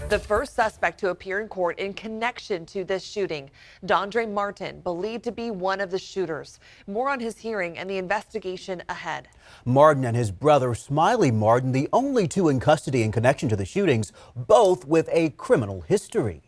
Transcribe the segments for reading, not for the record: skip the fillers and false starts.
The first suspect to appear in court in connection to this shooting, Dandrae Martin, believed to be one of the shooters. More on his hearing and the investigation ahead. Martin and his brother, Smiley Martin, the only two in custody in connection to the shootings, both with a criminal history.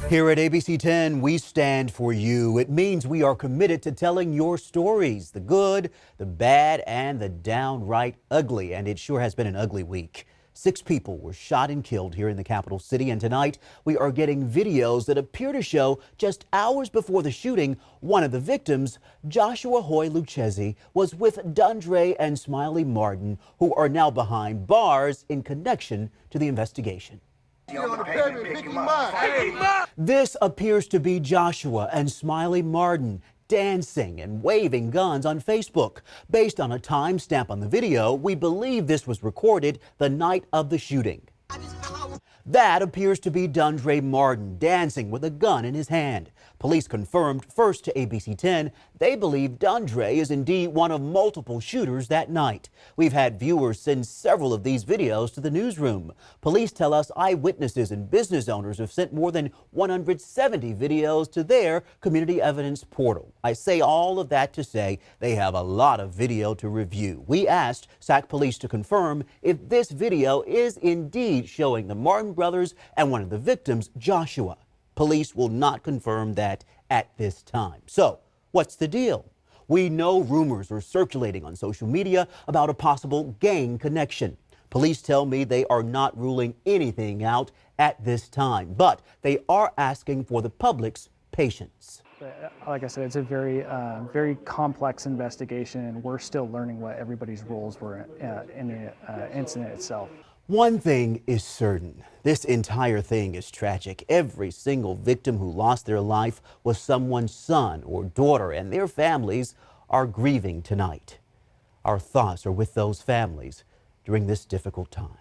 Here at ABC 10, we stand for you. It means we are committed to telling your stories, the good, the bad, and the downright ugly. And it sure has been an ugly week. 6 people were shot and killed here in the capital city. And tonight, we are getting videos that appear to show just hours before the shooting, one of the victims, Joshua Hoy Lucchesi, was with Dandrae and Smiley Martin, who are now behind bars in connection to the investigation. This appears to be Joshua and Smiley Martin dancing and waving guns on Facebook. Based on a timestamp on the video, we believe this was recorded the night of the shooting. That appears to be Dandrae Martin dancing with a gun in his hand. Police confirmed first to ABC 10 they believe Dandrae is indeed one of multiple shooters that night. We've had viewers send several of these videos to the newsroom. Police tell us eyewitnesses and business owners have sent more than 170 videos to their community evidence portal. I say all of that to say they have a lot of video to review. We asked Sac Police to confirm if this video is indeed showing the Martin brothers and one of the victims, Joshua. Police will not confirm that at this time. So, what's the deal? We know rumors are circulating on social media about a possible gang connection. Police tell me they are not ruling anything out at this time, but they are asking for the public's patience. Like I said, it's a very complex investigation, and we're still learning what everybody's roles were in the incident itself. One thing is certain, this entire thing is tragic. Every single victim who lost their life was someone's son or daughter, and their families are grieving tonight. Our thoughts are with those families during this difficult time.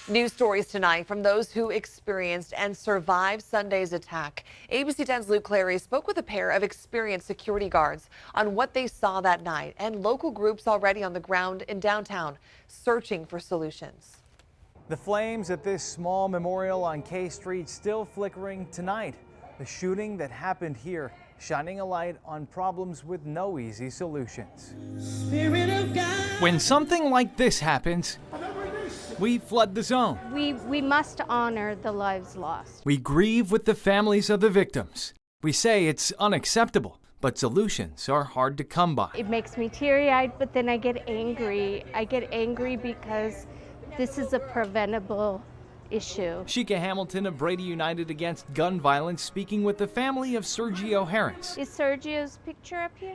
News stories tonight from those who experienced and survived Sunday's attack. ABC 10's Luke Clary spoke with a pair of experienced security guards on what they saw that night, and local groups already on the ground in downtown searching for solutions. The flames at this small memorial on K Street still flickering tonight. The shooting that happened here shining a light on problems with no easy solutions. When something like this happens, we flood the zone. We must honor the lives lost. We grieve with the families of the victims. We say it's unacceptable, but solutions are hard to come by. It makes me teary-eyed, but then I get angry. I get angry because this is a preventable issue. Sheikah Hamilton of Brady United Against Gun Violence speaking with the family of Sergio Harris. Is Sergio's picture up here?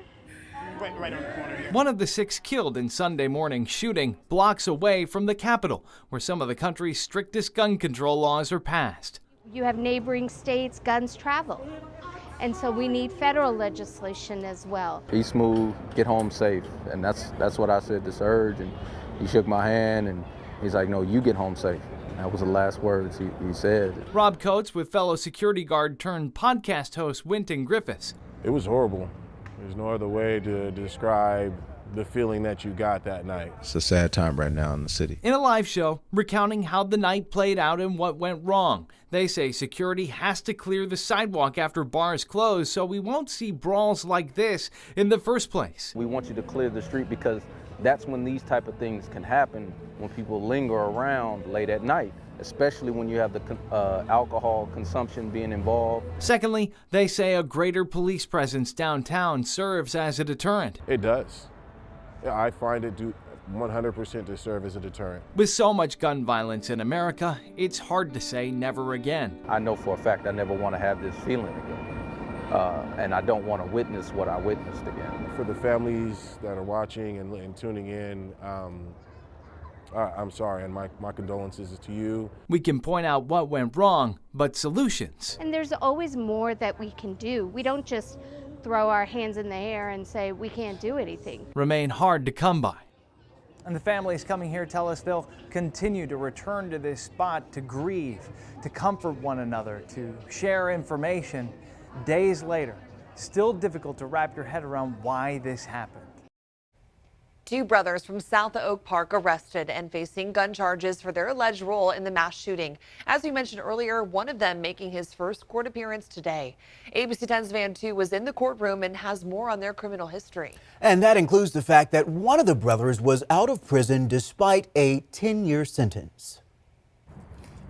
Right on the corner here. One of the 6 killed in Sunday morning's shooting blocks away from the Capitol, where some of the country's strictest gun control laws are passed. You have neighboring states, guns travel. And so we need federal legislation as well. Be smooth, get home safe. And that's what I said to Serge, and he shook my hand and he's like, no, you get home safe. That was the last words he said. Rob Coates with fellow security guard turned podcast host Wynton Griffiths. It was horrible. There's no other way to describe the feeling that you got that night. It's a sad time right now in the city. In a live show, recounting how the night played out and what went wrong. They say security has to clear the sidewalk after bars close so we won't see brawls like this in the first place. We want you to clear the street because that's when these type of things can happen, when people linger around late at night, especially when you have the alcohol consumption being involved. Secondly, they say a greater police presence downtown serves as a deterrent. It does. I find it 100% to serve as a deterrent. With so much gun violence in America, it's hard to say never again. I know for a fact I never want to have this feeling again. And I don't want to witness what I witnessed again. For the families that are watching and tuning in, I'm sorry, and my condolences to you. We can point out what went wrong, but solutions. And there's always more that we can do. We don't just throw our hands in the air and say we can't do anything. Remain hard to come by. And the families coming here tell us they'll continue to return to this spot to grieve, to comfort one another, to share information. Days later, still difficult to wrap your head around why this happened. Two brothers from South Oak Park arrested and facing gun charges for their alleged role in the mass shooting. As we mentioned earlier, one of them making his first court appearance today. ABC 10's Van 2 was in the courtroom and has more on their criminal history. And that includes the fact that one of the brothers was out of prison despite a 10-year sentence.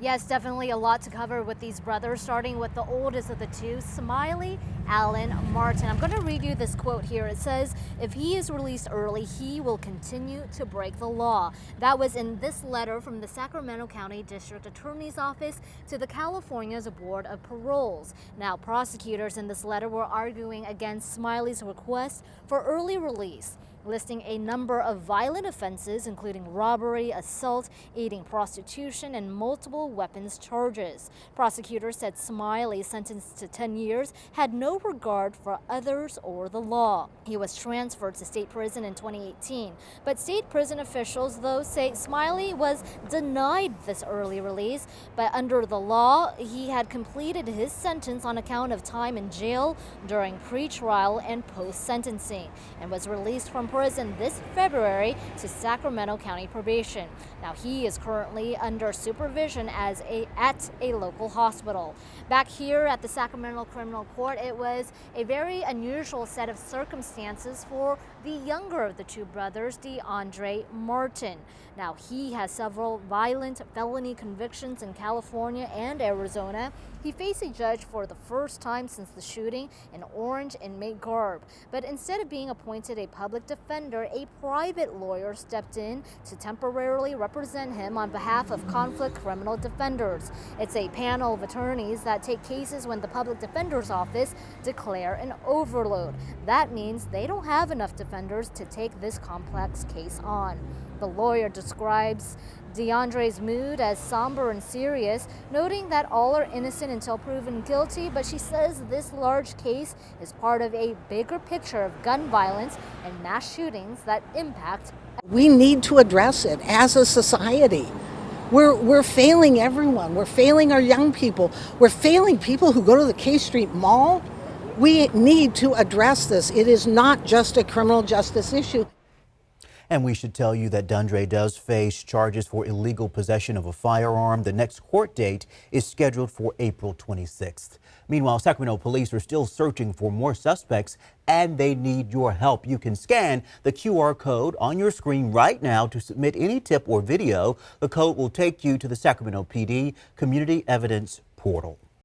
Yes, definitely a lot to cover with these brothers, starting with the oldest of the two, Smiley Allen Martin. I'm going to read you this quote here. It says, if he is released early, he will continue to break the law. That was in this letter from the Sacramento County District Attorney's Office to the California's Board of Paroles. Now, prosecutors in this letter were arguing against Smiley's request for early release, listing a number of violent offenses, including robbery, assault, aiding prostitution, and multiple weapons charges. Prosecutors said Smiley, sentenced to 10 years, had no regard for others or the law. He was transferred to state prison in 2018, but state prison officials, though, say Smiley was denied this early release, but under the law, he had completed his sentence on account of time in jail during pretrial and post-sentencing, and was released from prison this February to Sacramento County probation. Now, he is currently under supervision at a local hospital. Back here at the Sacramento Criminal Court, it was a very unusual set of circumstances for the younger of the two brothers, Dandrae Martin. Now, he has several violent felony convictions in California and Arizona. He faced a judge for the first time since the shooting in orange inmate garb. But instead of being appointed a public defender, a private lawyer stepped in to temporarily represent him on behalf of conflict criminal defenders. It's a panel of attorneys that take cases when the public defender's office declare an overload. That means they don't have enough defenders to take this complex case on. The lawyer describes Dandrae's mood as somber and serious, noting that all are innocent until proven guilty, but she says this large case is part of a bigger picture of gun violence and mass shootings that impact. We need to address it as a society. We're failing everyone. We're failing our young people. We're failing people who go to the K Street Mall. We need to address this. It is not just a criminal justice issue. And we should tell you that Dandrae does face charges for illegal possession of a firearm. The next court date is scheduled for April 26th. Meanwhile, Sacramento police are still searching for more suspects, and they need your help. You can scan the QR code on your screen right now to submit any tip or video. The code will take you to the Sacramento PD Community Evidence Portal.